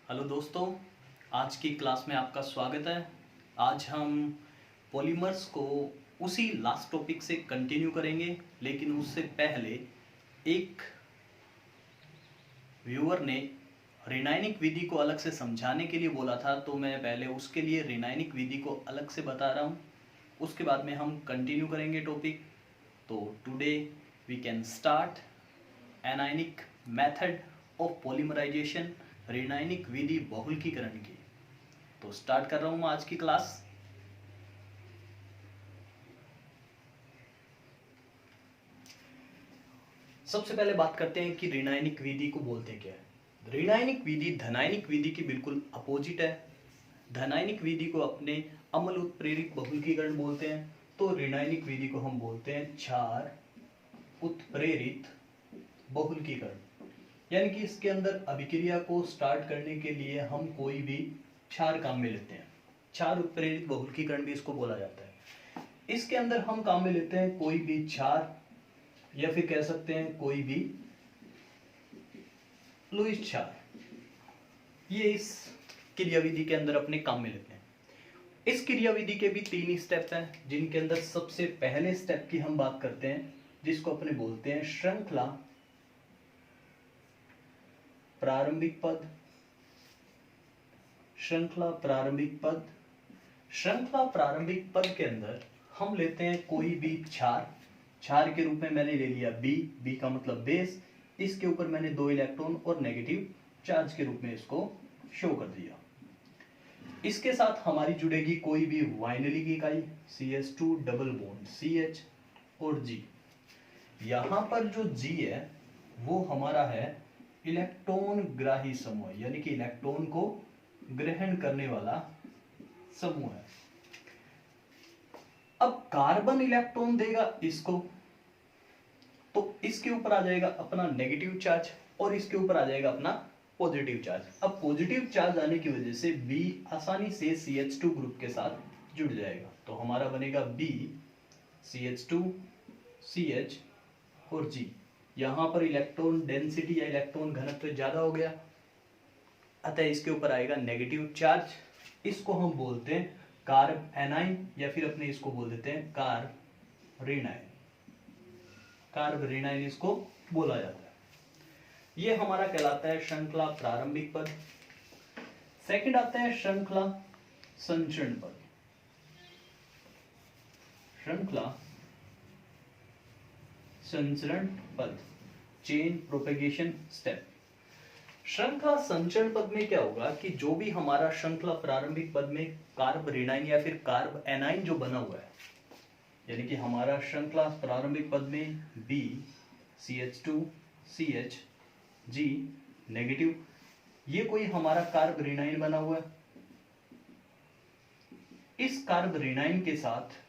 Hello दोस्तों, आज की क्लास में आपका स्वागत है। आज हम पॉलीमर्स को उसी लास्ट टॉपिक से कंटिन्यू करेंगे, लेकिन उससे पहले एक व्यूअर ने रेनाइनिक विधि को अलग से समझाने के लिए बोला था, तो मैं पहले उसके लिए रेनाइनिक विधि को अलग से बता रहा हूँ। उसके बाद में हम कंटिन्यू करेंगे टॉपिक। तो today we can start anionic method of polymerization, anionic विधि बहुलकीकरण की। तो स्टार्ट कर रहा हूं मैं आज की क्लास। सबसे पहले बात करते हैं कि रेनाइनिक विधि को बोलते क्या है। रेनाइनिक विधि धनायनिक विधि की बिल्कुल अपोजिट है। धनायनिक विधि को अपने अम्ल उत्प्रेरित बहुलकीकरण बोलते हैं, तो रेनाइनिक विधि को हम बोलते हैं क्षार उत्प्रेरित बहुलकीकरण। यानी कि इसके अंदर अभिक्रिया को स्टार्ट करने के लिए हम कोई भी क्षार काम में लेते हैं। क्षार उत्प्रेरित बहुलकीकरण भी इसको बोला जाता है। इसके अंदर हम काम में लेते हैं कोई भी क्षार, या फिर कह सकते हैं कोई भी लुईस क्षार। ये इस क्रियाविधि के अंदर अपने काम में लेते हैं। इस क्रियाविधि के भी 3 स्टेप हैं, जिनके अंदर सबसे पहले स्टेप की हम बात करते हैं, जिसको अपने बोलते हैं श्रृंखला प्रारंभिक पद। श्रृंखला प्रारंभिक पद। श्रृंखला प्रारंभिक पद के अंदर हम लेते हैं कोई भी क्षार। क्षार के रूप में मैंने ले लिया बी का मतलब बेस। इसके ऊपर मैंने 2 इलेक्ट्रॉन और नेगेटिव चार्ज के रूप में इसको शो कर दिया। इसके साथ हमारी जुड़ेगी कोई भी वाइनरी की इकाई CH2 डबल बॉन्ड CH और G। यहां पर जो G है वो हमारा है इलेक्ट्रॉन ग्राही समूह, यानी कि इलेक्ट्रॉन को ग्रहण करने वाला समूह है। अब कार्बन इलेक्ट्रॉन देगा इसको, तो इसके ऊपर आ जाएगा अपना नेगेटिव चार्ज और इसके ऊपर आ जाएगा अपना पॉजिटिव चार्ज। अब पॉजिटिव चार्ज आने की वजह से B आसानी से CH2 ग्रुप के साथ जुड़ जाएगा, तो हमारा बनेगा B CH2 CH और G। यहां पर इलेक्ट्रॉन डेंसिटी या इलेक्ट्रॉन घनत्व ज्यादा हो गया, अतः इसके ऊपर आएगा नेगेटिव चार्ज। इसको हम बोलते हैं कार्ब एनाइन, या फिर अपने इसको बोल देते हैं कार्ब रेनाइन। कार्ब रेनाइन इसको बोला जाता है। ये हमारा कहलाता है श्रृंखला प्रारंभिक पद। सेकंड आता है श्रृंखला संचरण पद। श्रृंखला संचरण पद, चेन प्रोपेगेशन स्टेप। श्रृंखला संचरण पद में क्या होगा कि जो भी हमारा श्रृंखला प्रारंभिक पद में कार्ब रेनाइन या फिर कार्ब एनाइन जो बना हुआ है, यानी कि हमारा श्रृंखला प्रारंभिक पद में B CH2 CH G negative, ये कोई हमारा कार्ब रेनाइन बना हुआ है। इस कार्ब रेनाइन के साथ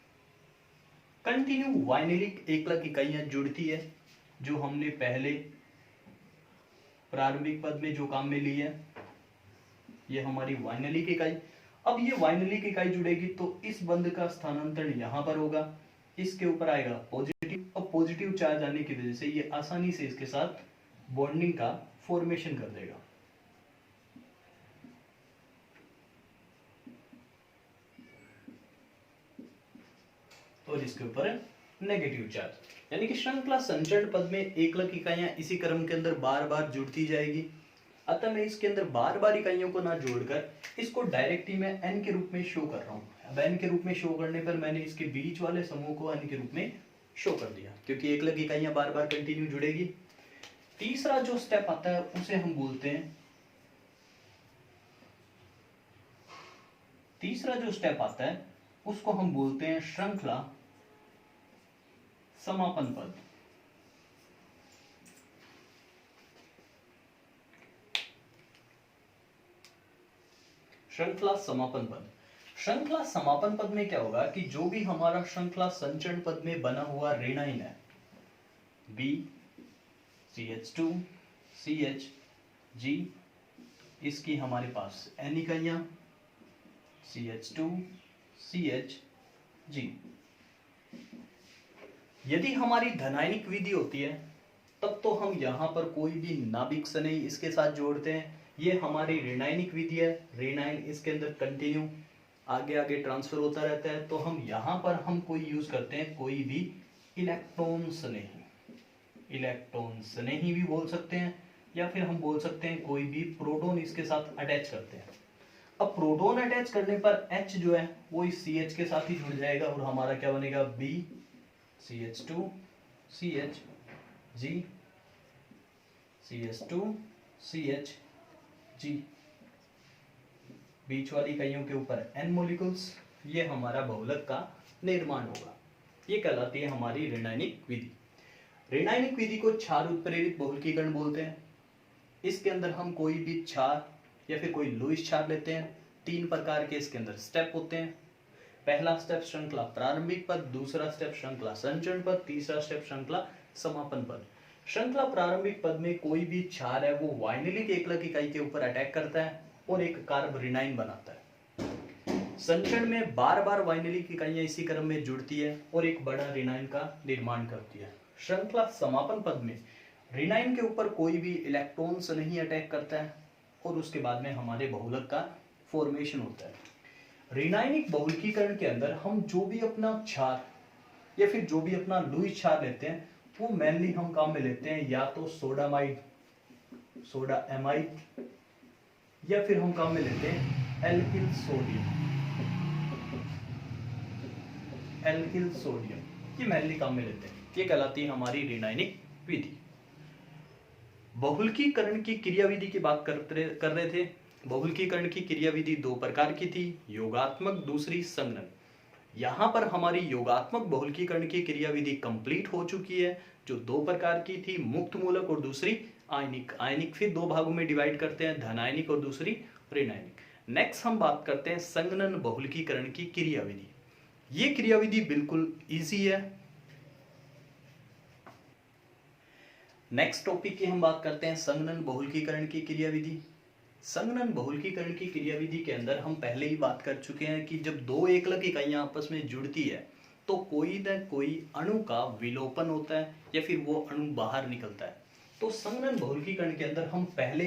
कंटिन्यू वाइनेलिक एकलक इकाइयां जुड़ती है, जो हमने पहले प्रारंभिक पद में जो काम में ली है। ये हमारी वाइनेलिक इकाई। अब ये वाइनेलिक इकाई जुड़ेगी तो इस बंध का स्थानांतरण यहां पर होगा, इसके ऊपर आएगा पॉजिटिव, और पॉजिटिव चार्ज आने की वजह से ये आसानी से इसके साथ बॉन्डिंग का फॉर्मेशन कर देगा। और इसके ऊपर नेगेटिव चार्ज, यानी कि श्रृंखला संचरण पद में एकलक इकाइयां इसी क्रम के अंदर बार बार जुड़ती जाएगी। अतः मैं इसके अंदर बार बार इकाइयों को ना जोड़कर इसको डायरेक्ट ही मैं n के रूप में शो कर रहा हूं। अब n के रूप में शो करने पर मैंने इसके बीच वाले समूह को n के रूप में शो कर दिया, क्योंकि एकलक इकाइयां बार बार कंटिन्यू जुड़ेगी। तीसरा जो स्टेप आता है उसे हम बोलते हैं, तीसरा जो स्टेप आता है उसको हम बोलते हैं श्रृंखला समापन पद। श्रृंखला समापन पद। श्रृंखला समापन पद में क्या होगा कि जो भी हमारा श्रृंखला संचरण पद में बना हुआ रेनाइन है B CH2 CH G, इसकी हमारे पास n इकाइयां CH2 CH G। यदि हमारी धनायनिक विधि होती है तब तो हम यहां पर कोई भी नाभिक स्नेही इसके साथ जोड़ते हैं, ये हमारी रेनाइनिक विधि है। रेनाइन इसके अंदर कंटिन्यू आगे आगे ट्रांसफर होता रहता है। तो हम यहाँ पर हम कोई यूज करते हैं, कोई भी इलेक्ट्रॉन्स नहीं, इलेक्ट्रॉन्स नहीं भी बोल सकते हैं, या फिर हम बोल सकते हैं कोई भी प्रोटॉन इसके साथ अटैच करते हैं। अब प्रोटॉन अटैच करने पर H जो है वो इस CH के साथ ही जुड़ जाएगा और हमारा क्या बनेगा, B CH2 CH G CH2 CH G, बीच वाली इकाइयों के ऊपर N मॉलिक्यूल्स, ये हमारा बहुलक का निर्माण होगा। ये कहलाती है हमारी रेनाइनिक विधि। रेनाइनिक विधि को क्षार उत्प्रेरित बहुलकीकरण बोलते हैं। इसके अंदर हम कोई भी क्षार या फिर कोई लुईस क्षार लेते हैं। 3 प्रकार के इसके अंदर स्टेप होते हैं। पहला स्टेप श्रृंखला प्रारंभिक पद, दूसरा स्टेप श्रृंखला संचरण पद, तीसरा स्टेप श्रृंखला समापन पद। श्रृंखला प्रारंभिक पद में कोई भी क्षार है वो वाइनेलिक एकलक इकाई के ऊपर अटैक करता है और एक कार्बोरेनाइन बनाता है। संचरण में बार बार वाइनेलिक इकाइयां इसी क्रम में जुड़ती है और एक बड़ा रेनाइन का निर्माण करती है। श्रृंखला समापन पद में रेनाइन के ऊपर कोई भी इलेक्ट्रॉन्स नहीं अटैक करता है और उसके बाद में हमारे बहुलक का फॉर्मेशन होता है। रेनाइनिक बहुलकीकरण के अंदर हम जो भी अपना क्षार या फिर जो भी अपना लुईस क्षार लेते हैं वो मेनली हम काम में लेते हैं या तो सोडामाइड, सोडा एमाइड, या फिर हम काम में लेते हैं एल्किल सोडियम, एल्किल सोडियम, ये मेनली काम में लेते हैं। ये कहलाती है हमारी रेनाइनिक विधि। बहुलकीकरण की क्रियाविधि की बात कर रहे थे। बहुलकीकरण की क्रियाविधि 2 प्रकार की थी, योगात्मक, दूसरी संघनन। यहाँ पर हमारी योगात्मक बहुलकीकरण की क्रियाविधि कंप्लीट हो चुकी है, जो 2 प्रकार की थी, मुक्त मूलक और दूसरी आयनिक। आयनिक फिर 2 भागों में डिवाइड करते हैं, धनायनिक और दूसरी ऋणायनिक। नेक्स्ट हम बात करते हैं संघनन बहुलकीकरण की क्रियाविधि। ये क्रियाविधि बिल्कुल इजी है। नेक्स्ट टॉपिक की हम बात करते हैं संघनन बहुलकीकरण की क्रियाविधि। संघनन बहुलकीकरण की क्रियाविधि के अंदर हम पहले ही बात कर चुके हैं कि जब 2 एकलक इकाइयां आपस में जुड़ती है तो कोई न कोई अणु का विलोपन होता है या फिर वो अणु बाहर निकलता है। तो संघनन बहुलकीकरण के अंदर हम पहले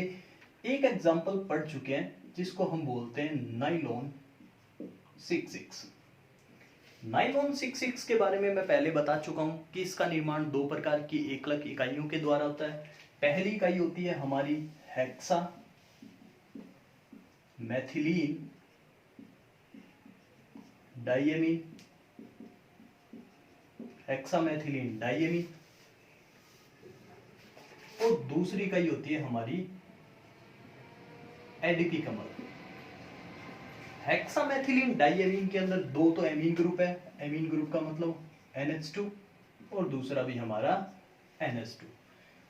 एक एग्जाम्पल पढ़ चुके हैं जिसको हम बोलते हैं नाइलॉन 66। नाइलॉन 66 के बारे में मैं पहले बता चुका हूं कि इसका निर्माण 2 प्रकार की एकलक इकाइयों के द्वारा होता है। पहली इकाई होती है हमारी हेक्सा मैथिलीन डाइएमीन, हेक्सामेथिलीन डाइएमीन, और दूसरी इकाई होती है हमारी एडीपी कमल। हेक्सामेथिलीन डाइएमीन के अंदर 2 तो एमीन ग्रुप है, एमीन ग्रुप का मतलब NH2, और दूसरा भी हमारा NH2,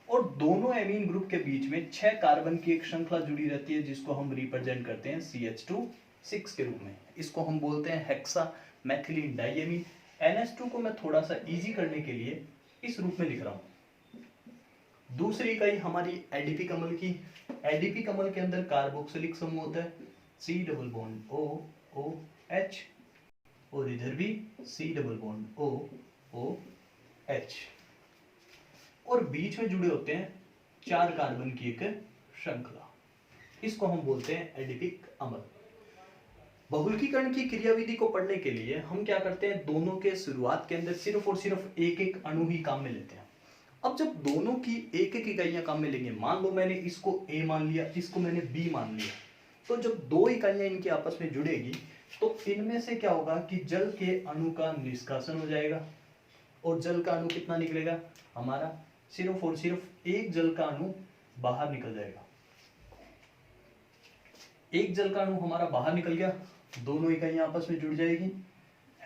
और दोनों एमीन ग्रुप के बीच में 6 कार्बन की एक श्रृंखला जुड़ी रहती है जिसको हम रिप्रेजेंट करते हैं CH2 6 के रूप में। इसको हम बोलते हैं हेक्सामेथिलीन डाइएमीन। NH2 को मैं थोड़ा सा इजी करने के लिए इस रूप में लिख रहा हूं। दूसरी इकाई हमारी एडीपी कमल की। एडीपी कमल के अंदर कार्बोक्सिलिक समूह होता है, C double bond O O H, और इधर भी C double bond O O H, और बीच में जुड़े होते हैं 4 कार्बन की एक श्रृंखला। इसको हम बोलते हैं एडिपिक अम्ल। बहुलकीकरण की क्रियाविधि को पढ़ने के लिए हम क्या करते हैं, दोनों के शुरुआत के अंदर सिर्फ और सिर्फ एक एक अणु ही काम में लेते हैं। अब जब दोनों की एक एक इकाइयां काम में लेंगे, मान लो मैंने इसको A मान लिया, इसको मैंने B मान लिया, तो जब 2 इकाइयां इनके आपस में जुड़ेगी तो इनमें से क्या होगा कि जल के अणु का निष्कासन हो जाएगा, और जल का अणु कितना निकलेगा, हमारा सिर्फ और सिर्फ एक जल का अणु बाहर निकल जाएगा। एक जल का अणु हमारा बाहर निकल गया, दोनों इकाइयां आपस में जुड़ जाएगी,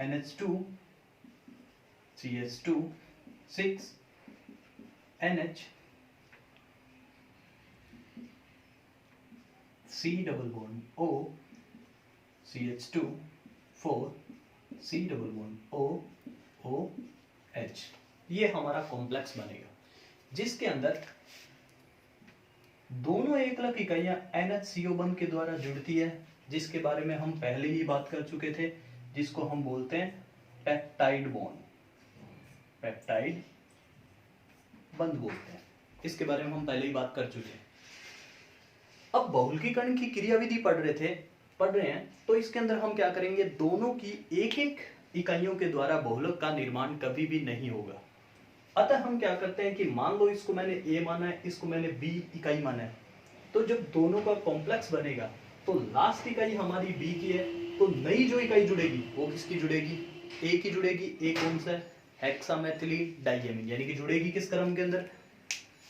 NH2 CH2 6 NH C double bond O CH2 4 C double bond O O H। ये हमारा कॉम्प्लेक्स बनेगा जिसके अंदर दोनों एकलक इकाइयां NHCO बंध के द्वारा जुड़ती है, जिसके बारे में हम पहले ही बात कर चुके थे, जिसको हम बोलते हैं पेप्टाइड बॉन्ड, पेप्टाइड बंध बोलते हैं। इसके बारे में हम पहले ही बात कर चुके हैं। अब बहुलकीकरण की क्रियाविधि पढ़ रहे हैं, तो इसके अंदर हम क्या करेंगे, दोनों की एक एक इकाइयों के द्वारा बहुलक का निर्माण कभी भी नहीं होगा। अतः हम क्या करते हैं कि मान लो इसको मैंने ए माना है, इसको मैंने बी इकाई माना है, तो जब दोनों का कॉम्प्लेक्स बनेगा तो लास्ट इकाई हमारी बी की है, तो नई जो इकाई जुड़ेगी वो किसकी जुड़ेगी, ए की जुड़ेगी। ए कौन सा है, हेक्सामेथिलीन डाइएमीन, यानी कि जुड़ेगी किस क्रम के अंदर,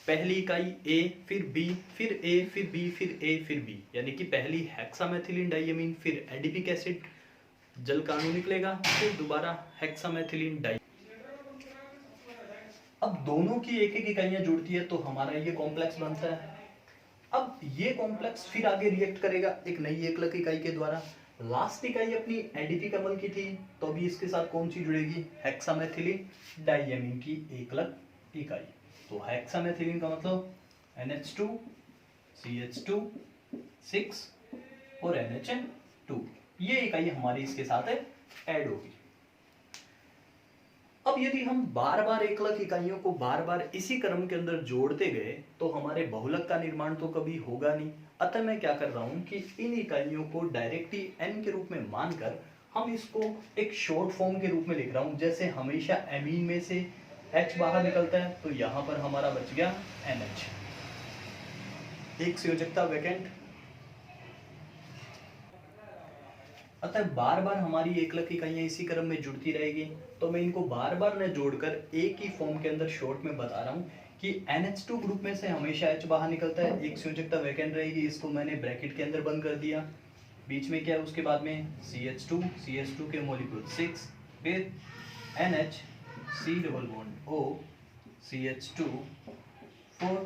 पहली इकाई ए, फिर बी, फिर ए, फिर बी, फिर ए, फिर बी, यानी कि पहली हेक्सामेथिलीन डाइएमीन, फिर एडिपिक एसिड, जल का अणु निकलेगा, फिर दोबारा हेक्सामेथिलीन डाइ। अब दोनों की एक एक इकाइयां जुड़ती है तो हमारा ये कॉम्प्लेक्स बनता है। अब ये कॉम्प्लेक्स फिर आगे रिएक्ट करेगा एक नई एकलक इकाई के द्वारा। लास्ट इकाई अपनी एडीपी कमल की थी, तो अभी इसके साथ कौन सी जुड़ेगी, हेक्सामेथिलीन डाइएमीन की एकलक इकाई। तो हेक्सामेथिलीन का मतलब NH2 CH2 6 और NH2, ये इकाई हमारी इसके साथ ऐड होगी। अब यदि हम बार बार एकलक इकाइयों को बार बार इसी क्रम के अंदर जोड़ते गए तो हमारे बहुलक का निर्माण तो कभी होगा नहीं। अतः मैं क्या कर रहा हूं कि इन इकाइयों को डायरेक्टली n के रूप में मानकर हम इसको एक शॉर्ट फॉर्म के रूप में लिख रहा हूं। जैसे हमेशा एमीन में से H बाहर निकलता है, तो यहां पर हमारा बच गया NH, एक संयोजकता वैकेंट। अतः बार बार हमारी एकलक इकाइयां इसी क्रम में जुड़ती रहेगी, तो मैं इनको बार बार न जोड़कर एक ही फॉर्म के अंदर शॉर्ट में बता रहा हूं कि NH2 ग्रुप में से हमेशा H बाहर निकलता है, एक संयोजकता वैकेंट रहेगी, इसको मैंने ब्रैकेट के अंदर बंद कर दिया। बीच में क्या है, उसके बाद में CH2 के मॉलिक्यूल 6, फिर NH C double bond O CH2 4,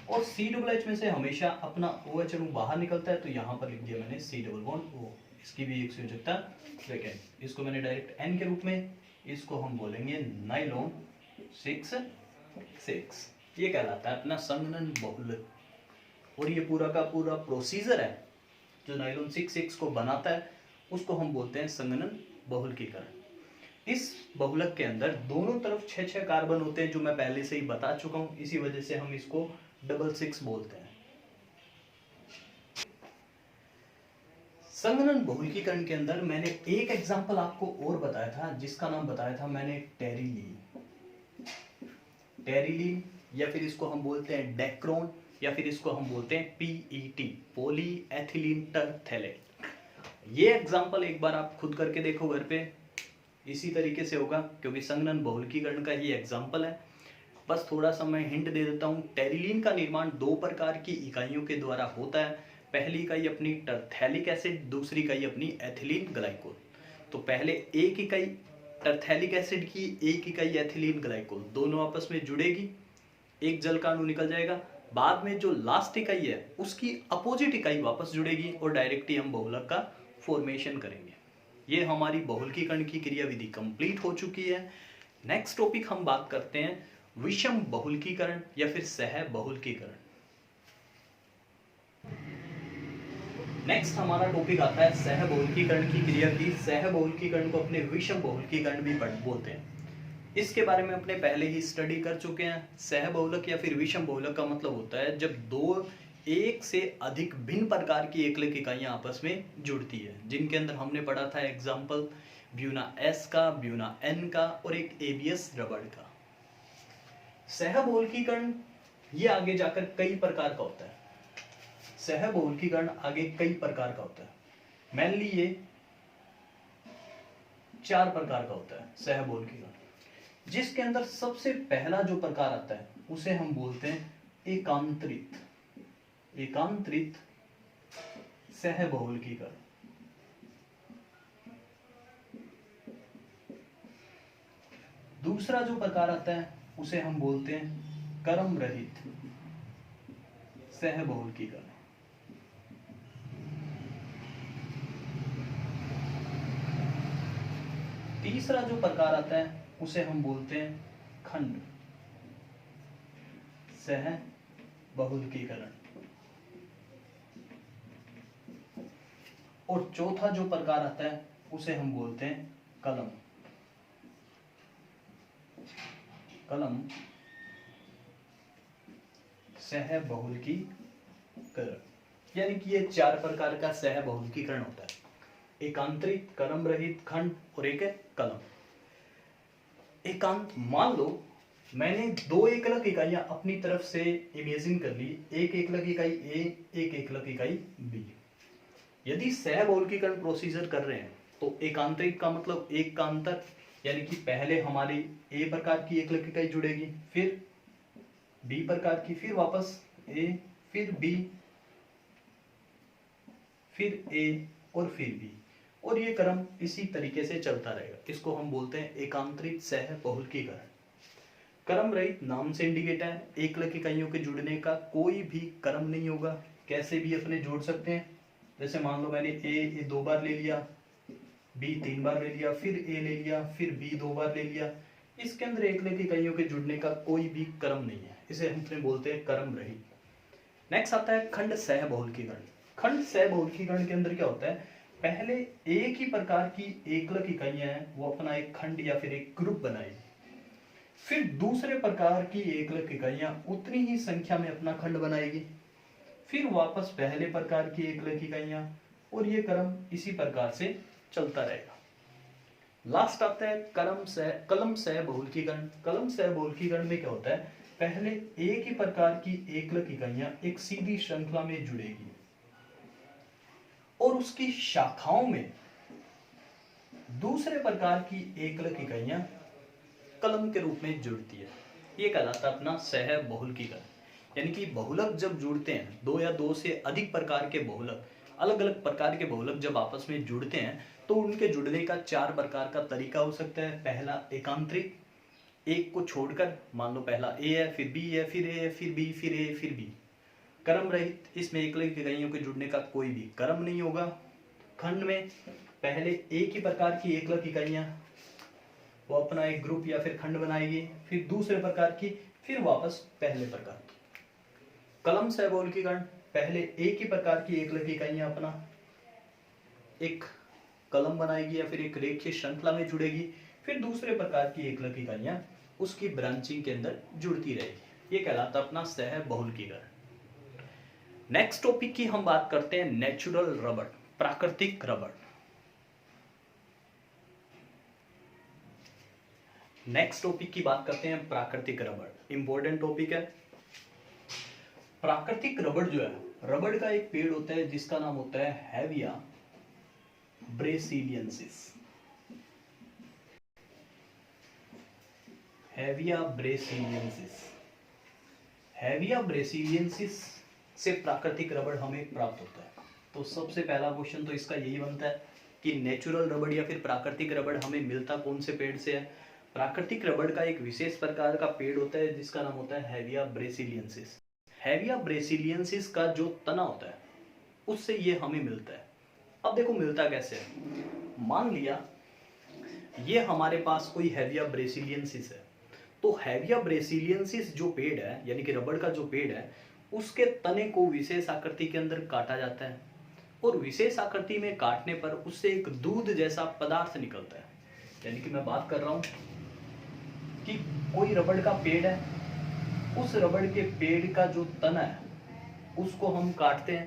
और CH में से हमेशा अपना OH अणु बाहर निकलता है, तो यहाँ पर लिख दिया मैंने C डबल बॉन्ड O, इसकी भी एक संयोजकता वैकेंट। इसको मैंने डायरेक्ट N के रूप में, इसको हम बोलेंगे नाइलॉन 6, ये कहलाता है अपना संघनन बहुलक। और ये पूरा का पूरा प्रोसीजर है जो नाइलॉन 6 को बनाता है, उसको हम बोलते हैं संघनन बहुलकीकरण। इस बहुलक के अंदर दोनों तरफ 6 कार्बन होते हैं, जो मैं पहले से ही बता चुका हूं, इसी वजह से हम इसको डबल 6 बोलते हैं। संघनन बहुलकीकरण के अंदर मैंने एक एग्जांपल आपको और बताया था, जिसका नाम बताया था मैंने टेरिलीन, या फिर इसको हम बोलते हैं डेक्रोन, या फिर इसको हम बोलते हैं PET, पॉलीएथिलीन टरथैलेट। ये एग्जांपल एक बार आप खुद करके देखो घर पे, इसी तरीके से होगा, क्योंकि संघनन बहुलकीकरण का ये एग्जांपल है। बस थोड़ा सा मैं हिंट दे देता हूँ। टेरिलीन का निर्माण 2 प्रकार की इकाइयों के द्वारा होता है। पहली इकाई अपनी टरथैलिक एसिड, दूसरी इकाई अपनी एथिलीन ग्लाइकोल। तो पहले एक इकाई टरथैलिक एसिड की, एक इकाई एथिलीन ग्लाइकोल, दोनों आपस में जुड़ेगी, एक जल का अणु निकल जाएगा। बाद में जो लास्ट इकाई है उसकी अपोजिट इकाई वापस जुड़ेगी और डायरेक्टली हम बहुलक का फॉर्मेशन करेंगे। ये हमारी बहुलकीकरण की क्रियाविधि कंप्लीट हो चुकी है। नेक्स्ट टॉपिक हम बात करते हैं विषम बहुलकीकरण या फिर सह बहुलकीकरण। नेक्स्ट हमारा टॉपिक आता है सह बहुलकीकरण की क्रियाविधि। सह बहुलकीकरण को अपने विषम बहुलकीकरण भी बोलते हैं। इसके बारे में अपने पहले ही स्टडी कर चुके हैं। सह बहुलक या फिर विषम बहुलक का मतलब होता है जब दो एक से अधिक भिन्न प्रकार की एकलक इकाइयां आपस में जुड़ती है, जिनके अंदर हमने पढ़ा था एग्जाम्पल ब्यूना S का, ब्यूना N का और एक ABS रबड़ का। सह बहुलकीकरण ये आगे जाकर कई प्रकार का होता है। सह बहुलकीकरण आगे कई प्रकार का होता है। मेनली ये 4 प्रकार का होता है सह बहुलकीकरण, जिसके अंदर सबसे पहला जो प्रकार आता है उसे हम बोलते हैं एकांतरित सह बहुलकीकरण। दूसरा जो प्रकार आता है उसे हम बोलते हैं क्रम रहित सह बहुलकीकरण। तीसरा जो प्रकार आता है उसे हम बोलते हैं खंड सह बहुलकीकरण। और चौथा जो प्रकार आता है उसे हम बोलते हैं कलम सह बहुलकीकरण। यानी कि ये 4 प्रकार का सहबहुलकीकरण होता है। एकांतरित, कलम रहित, खंड और एक है कलम। एकांत, मान लो मैंने 2 एकलक इकाइयां अपनी तरफ से इमेजिन कर ली, एक एकलक इकाई ए, एक एकलक इकाई बी। यदि सहबहुलकीकरण प्रोसीजर कर रहे हैं तो एकांतरित का मतलब एक का अंतर, यानी कि पहले हमारी ए प्रकार की एकलक इकाई जुड़ेगी, फिर बी प्रकार की, फिर वापस ए, फिर बी, फिर ए और फिर बी, और ये क्रम इसी तरीके से चलता रहेगा। इसको हम बोलते हैं एकांतरित सहबहुलकीकरण। क्रम रहित नाम से इंडिकेट है, एकलक इकाइयों के जुड़ने का कोई भी क्रम नहीं होगा, कैसे भी अपने जोड़ सकते हैं। जैसे मान लो मैंने ए 2 बार ले लिया, बी 3 बार ले लिया, फिर ए ले लिया, फिर बी 2 बार ले लिया, इसके अंदर एकलक इकाइयों के जुड़ने का कोई भी क्रम नहीं है, इसे हम बोलते हैं क्रम रहित। नेक्स्ट आता है खंड सहबहुलकीकरण। खंड सहबहुलकीकरण के अंदर क्या होता है, पहले एक ही प्रकार की एकलक इकाइयां हैं वो अपना एक खंड या फिर एक ग्रुप बनाएगी, फिर दूसरे प्रकार की एकलक इकाइयां उतनी ही संख्या में अपना खंड बनाएगी, फिर वापस पहले प्रकार की एकलक इकाइयां, और ये क्रम इसी प्रकार से चलता रहेगा। लास्ट आता है कलम सहबहुलकीकरण। कलम सहबहुलकीकरण में क्या होता है, पहले एक ही प्रकार की एकलक इकाइयां एक सीधी श्रृंखला में जुड़ेगी और उसकी शाखाओं में दूसरे प्रकार की एकलक इकाइयां कलम के रूप में जुड़ती है। ये कहलाता है अपना सहबहुलकीकरण। यानी कि बहुलक जब जुड़ते हैं, 2 या 2 से अधिक प्रकार के बहुलक, अलग अलग प्रकार के बहुलक जब आपस में जुड़ते हैं तो उनके जुड़ने का 4 प्रकार का तरीका हो सकता है। पहला एकांतरित, एक को छोड़कर, मान लो पहला ए है, फिर बी है, फिर ए है, फिर बी, फिर ए, फिर बी। क्रम रहित, इसमें एकलक इकाइयों के जुड़ने का कोई भी क्रम नहीं होगा। खंड में पहले एक ही प्रकार की एकलक इकाइयां वो अपना एक ग्रुप या फिर खंड बनाएगी, फिर दूसरे प्रकार की, फिर वापस पहले प्रकार की। कलम सहबहुलकीकरण, पहले एक ही प्रकार की एकलक इकाइयां अपना एक कलम बनाएगी या फिर एक रेखीय श्रृंखला में जुड़ेगी, फिर दूसरे प्रकार की एकलक इकाइयां उसकी ब्रांचिंग के अंदर जुड़ती रहेगी। ये कहलाता अपना सहबहुलकीकरण। नेक्स्ट टॉपिक की हम बात करते हैं नेचुरल रबड़, प्राकृतिक रबड़। नेक्स्ट टॉपिक की बात करते हैं प्राकृतिक रबड़, इंपॉर्टेंट टॉपिक है। प्राकृतिक रबड़ जो है, रबड़ का एक पेड़ होता है जिसका नाम होता है हेविया ब्रेसिलियंसिस। हेविया ब्रेसिलियंसिस, हेविया ब्रेसिलियंसिस से प्राकृतिक रबड़ हमें प्राप्त होता है। तो सबसे पहला क्वेश्चन तो इसका यही बनता है कि नेचुरल रबड़ या फिर प्राकृतिक रबड़ हमें मिलता कौन से पेड़ से है। प्राकृतिक रबड़ का एक विशेष प्रकार का पेड़ होता है जिसका नाम होता है हेविया ब्रेसिलियंसिस। हेविया ब्रेसिलियंसिस का जो तना होता है उससे ये हमें मिलता है। अब देखो मिलता कैसे है, मान लिया ये हमारे पास कोई हेविया ब्रेसिलियंसिस है, तो हेविया ब्रेसिलियंसिस जो पेड़ है, यानी कि रबड़ का जो पेड़ है, उसके तने को विशेष आकृति के अंदर काटा जाता है और विशेष आकृति में काटने पर उससे एक दूध जैसा पदार्थ निकलता है। यानी कि मैं बात कर रहा हूं कि कोई रबड़ का पेड़ है, उस रबड़ के पेड़ का जो तना है उसको हम काटते हैं,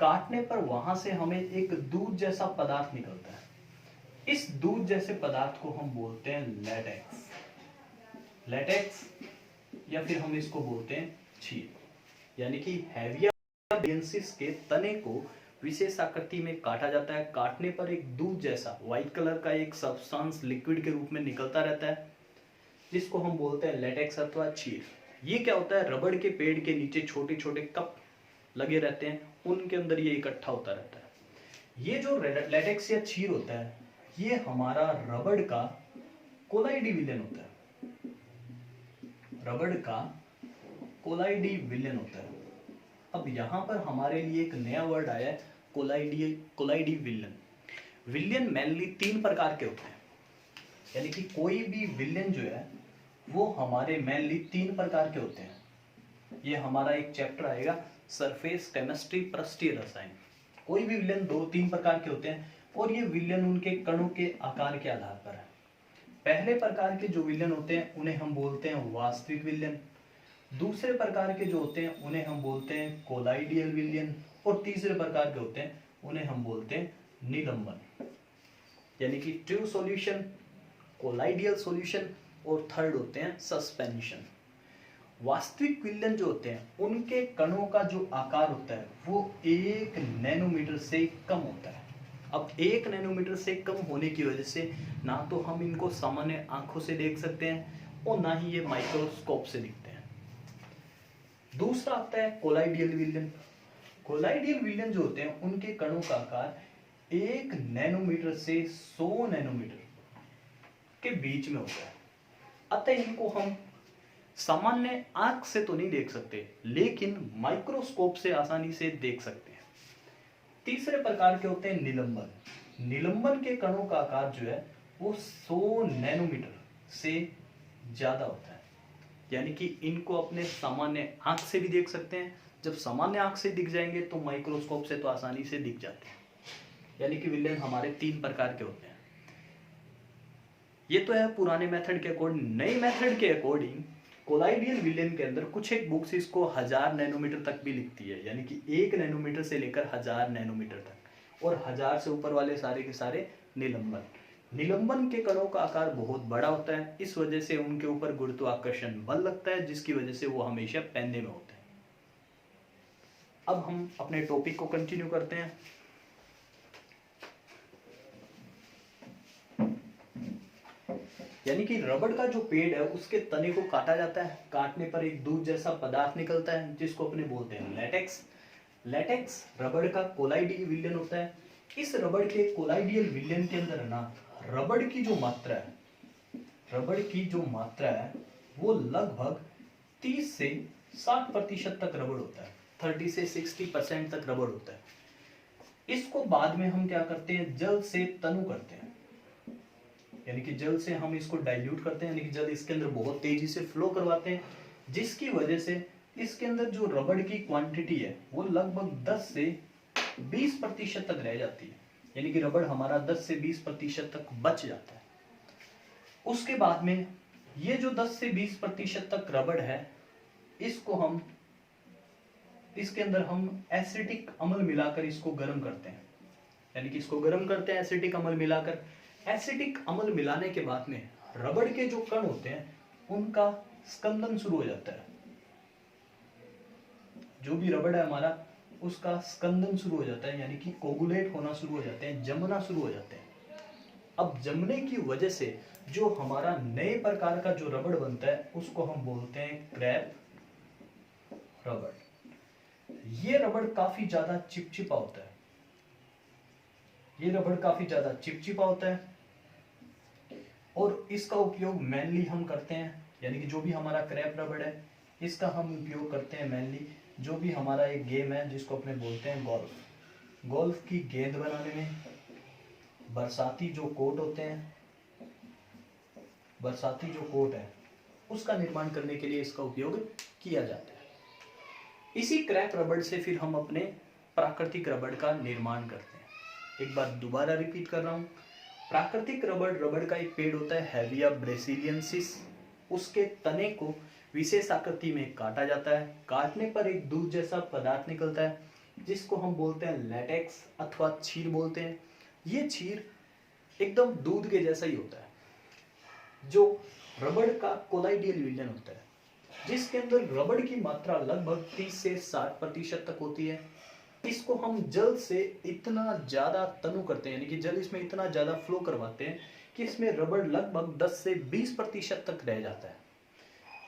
काटने पर वहां से हमें एक दूध जैसा पदार्थ निकलता है। इस दूध जैसे पदार्थ को हम बोलते हैं लेटेक्स, लेटेक्स, या फिर हम इसको बोलते हैं छील। यानी कि हेविया ब्रेसिलियंसिस के तने को विशेष आकृति में काटा जाता है, काटने पर एक दूध जैसा व्हाइट कलर का एक सब्सटेंस लिक्विड के रूप में निकलता रहता है जिसको हम बोलते हैं लेटेक्स अथवा छील। ये क्या होता है, रबड़ के पेड़ के नीचे छोटे छोटे कप लगे रहते हैं, उनके अंदर ये इकट्ठा होता रहता है। ये जो लेटेक्स या छील होता है ये हमारा रबड़ का कोलाइडी विलेन होता है, रबड़ का कोलाइडी विलेन होता है। अब यहां पर हमारे लिए एक नया वर्ड आया है, कोलाइडी विलेन। विलेन मेनली 3 प्रकार के होते हैं, यानी कि कोई भी विलेन जो है वो हमारे मेनली 3 प्रकार के होते हैं। ये हमारा एक चैप्टर आएगा सरफेस केमिस्ट्री, पृष्ठीय रसायन। कोई भी विलेन 2-3 प्रकार के होते हैं और ये विलेन उनके कणों के आकार के आधार पर है। पहले प्रकार के जो विलेन होते हैं उन्हें हम बोलते हैं वास्तविक विलेन, दूसरे प्रकार के जो होते हैं उन्हें हम बोलते हैं कोलाइडियल विलेन, और तीसरे प्रकार के होते हैं उन्हें हम बोलते हैं निलंबन, यानी कि ट्रू सॉल्यूशन, कोलाइडियल सॉल्यूशन, और थर्ड होते हैं सस्पेंशन। वास्तविक विलयन जो होते हैं उनके कणों का जो आकार होता है वो 1 नैनोमीटर से कम होता है। अब 1 नैनोमीटर से कम होने की वजह से ना तो हम इनको सामान्य आंखों से देख सकते हैं और ना ही ये माइक्रोस्कोप से दिखते हैं। दूसरा आता है कोलाइडियल विलयन। कोलाइडियल विलयन जो होते हैं उनके कणों का आकार 1 नैनोमीटर से 100 नैनोमीटर के बीच में होता है। अतः इनको हम सामान्य आंख से तो नहीं देख सकते, लेकिन माइक्रोस्कोप से आसानी से देख सकते हैं। तीसरे प्रकार के होते हैं निलंबन। निलंबन के कणों का आकार जो है वो 100 नैनोमीटर से ज्यादा होता है, यानी कि इनको अपने सामान्य आंख से भी देख सकते हैं। जब सामान्य आंख से दिख जाएंगे तो माइक्रोस्कोप से तो आसानी से दिख जाते हैं। यानी कि विलयन हमारे 3 प्रकार के होते हैं। ये तो है पुराने मेथड के अकॉर्डिंग। नए मेथड के अकॉर्डिंग कोलाइडियल विलयन के अंदर कुछ एक बुक्स इसको 1000 नैनोमीटर तक भी लिखती है, यानी कि 1 नैनोमीटर से लेकर 1000 नैनोमीटर तक, और 1000 से ऊपर वाले सारे के सारे निलंबन। निलंबन के कणों का आकार बहुत बड़ा होता है, इस वजह से उनके ऊपर गुरुत्वाकर्षण बल लगता है, जिसकी वजह से वो हमेशा पहनने में होते हैं। अब हम अपने टॉपिक को कंटिन्यू करते हैं। यानी कि रबड़ का जो पेड़ है उसके तने को काटा जाता है, काटने पर एक दूध जैसा पदार्थ निकलता है जिसको अपने बोलते हैं लेटेक्स। लेटेक्स रबड़ का कोलाइडियल विलयन होता है। इस रबड़ के कोलाइडियल विलयन के अंदर ना रबड़ की जो मात्रा है वो लगभग 30 से 60% तक रबड़ होता है। 30 से 60% तक रबड़ होता है। इसको बाद में हम क्या करते हैं, जल से तनु करते हैं, यानी कि जल से हम इसको डाइल्यूट करते हैं, यानी कि जल इसके अंदर बहुत तेजी से फ्लो करवाते हैं, जिसकी वजह से इसके अंदर जो रबड़ की क्वांटिटी है वो लगभग 10 से 20% तक रह जाती है, यानी कि रबड़ हमारा 10 से 20% तक बच जाता है। उसके बाद में ये जो 10 से 20% तक रबड़ है इसको हम इसके अंदर हम एसिटिक अम्ल मिलाकर इसको गर्म करते हैं, यानी कि इसको गर्म करते हैं एसिटिक अम्ल मिलाकर। एसिटिक अम्ल मिलाने के बाद में रबड़ के जो कण होते हैं उनका स्कंदन शुरू हो जाता है। जो भी रबड़ है हमारा उसका स्कंदन शुरू हो जाता है, यानी कि कोगुलेट होना शुरू हो जाते हैं, जमना शुरू हो जाते हैं। अब जमने की वजह से जो हमारा नए प्रकार का जो रबड़ बनता है उसको हम बोलते हैं क्रैप रबड़। ये रबड़ काफी ज्यादा चिपचिपा होता है। और इसका उपयोग मेनली हम करते हैं, यानी कि जो भी हमारा क्रैप रबड़ है इसका हम उपयोग करते हैं मेनली जो भी हमारा एक गेम है जिसको अपने बोलते हैं गोल्फ। गोल्फ की गेंद बनाने में बरसाती जो कोट है उसका निर्माण करने के लिए इसका उपयोग किया जाता है। इसी क्रैप रबड़ से फिर हम अपने प्राकृतिक रबड़ का निर्माण करते हैं। एक बार दोबारा रिपीट कर रहा हूं, प्राकृतिक रबड़ का एक पेड़ होता है हेविया ब्रेसिलियंसिस। उसके तने को विशेष आकृति में काटा जाता है, काटने पर एक दूध जैसा पदार्थ निकलता है जिसको हम बोलते हैं लेटेक्स अथवा क्षीर बोलते हैं। ये क्षीर एकदम दूध के जैसा ही होता है, जो रबड़ का कोलाइडियल विलयन होता है, जिसके अंदर रबड़ की मात्रा लगभग 30 से 60% तक होती है। इसको हम जल से इतना ज्यादा तनु करते हैं, यानी कि जल इसमें इतना ज्यादा फ्लो करवाते हैं कि इसमें रबड़ लगभग 10 से 20% तक रह जाता है।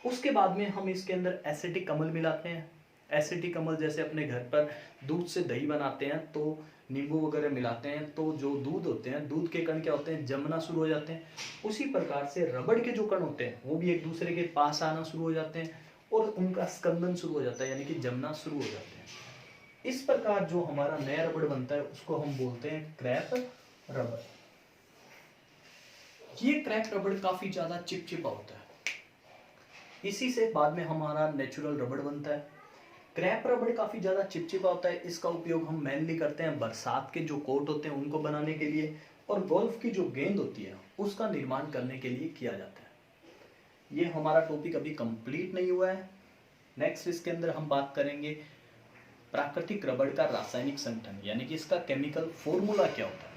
उसके बाद में हम इसके अंदर एसिटिक अम्ल मिलाते हैं। एसिटिक अम्ल जैसे अपने घर पर दूध से दही बनाते हैं तो नींबू वगैरह मिलाते हैं, तो जो दूध होते हैं, दूध के कण क्या होते हैं, जमना शुरू हो जाते हैं। उसी प्रकार से रबड़ के जो कण होते हैं वो भी एक दूसरे के पास आना शुरू हो जाते हैं और उनका स्कंदन शुरू हो जाता है, यानी कि जमना शुरू हो जाते हैं। इस प्रकार जो हमारा नया रबड़ बनता है उसको हम बोलते हैं क्रैप रबड़। ये क्रैप रबड़ काफी ज्यादा चिपचिपा होता है। इसी से बाद में हमारा नेचुरल रबड़ बनता है। क्रैप रबड़ काफी ज्यादा चिपचिपा होता है। इसका उपयोग हम मेनली करते हैं बरसात के जो कोट होते हैं उनको बनाने के लिए, और गोल्फ की जो गेंद होती है उसका निर्माण करने के लिए किया जाता है। ये हमारा टॉपिक अभी कंप्लीट नहीं हुआ है। नेक्स्ट इसके अंदर हम बात करेंगे प्राकृतिक रबड़ का रासायनिक संगठन यानी कि इसका केमिकल फॉर्मूला क्या होता है।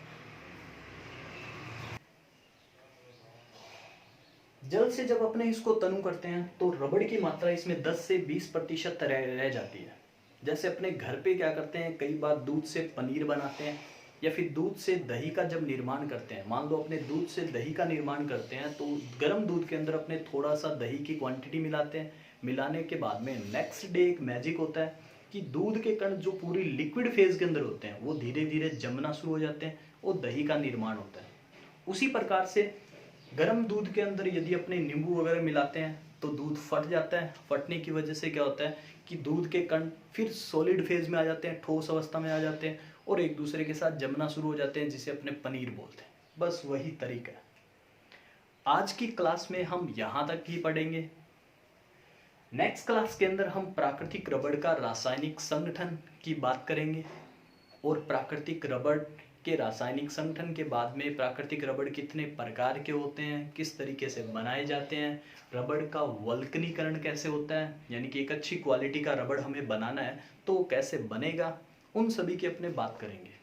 जल से जब अपने इसको तनु करते हैं तो रबड़ की मात्रा इसमें 10 से 20% रह जाती है। जैसे अपने घर पे क्या करते हैं, कई बार दूध से पनीर बनाते हैं या फिर दूध से दही का जब निर्माण करते हैं, मान लो अपने दूध से दही का निर्माण करते हैं तो गर्म दूध के अंदर अपने थोड़ा सा दही की क्वांटिटी मिलाते हैं। मिलाने के बाद में नेक्स्ट डे एक मैजिक होता है कि दूध के कण जो पूरी लिक्विड फेज के अंदर होते हैं वो धीरे धीरे जमना शुरू हो जाते हैं और दही का निर्माण होता है। उसी प्रकार से गर्म दूध के अंदर यदि अपने नींबू वगैरह मिलाते हैं तो दूध फट जाता है। फटने की वजह से क्या होता है कि दूध के कण फिर सॉलिड फेज में आ जाते हैं, ठोस अवस्था में आ जाते हैं और एक दूसरे के साथ जमना शुरू हो जाते हैं, जिसे अपने पनीर बोलते हैं। बस वही तरीका है। आज की क्लास में हम यहाँ तक ही पढ़ेंगे। नेक्स्ट क्लास के अंदर हम प्राकृतिक रबड़ का रासायनिक संगठन की बात करेंगे और प्राकृतिक रबड़ के रासायनिक संगठन के बाद में प्राकृतिक रबड़ कितने प्रकार के होते हैं, किस तरीके से बनाए जाते हैं, रबड़ का वल्कनीकरण कैसे होता है, यानी कि एक अच्छी क्वालिटी का रबड़ हमें बनाना है तो वो कैसे बनेगा, उन सभी की अपने बात करेंगे।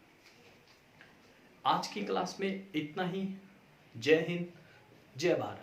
आज की क्लास में इतना ही। जय हिंद, जय भारत।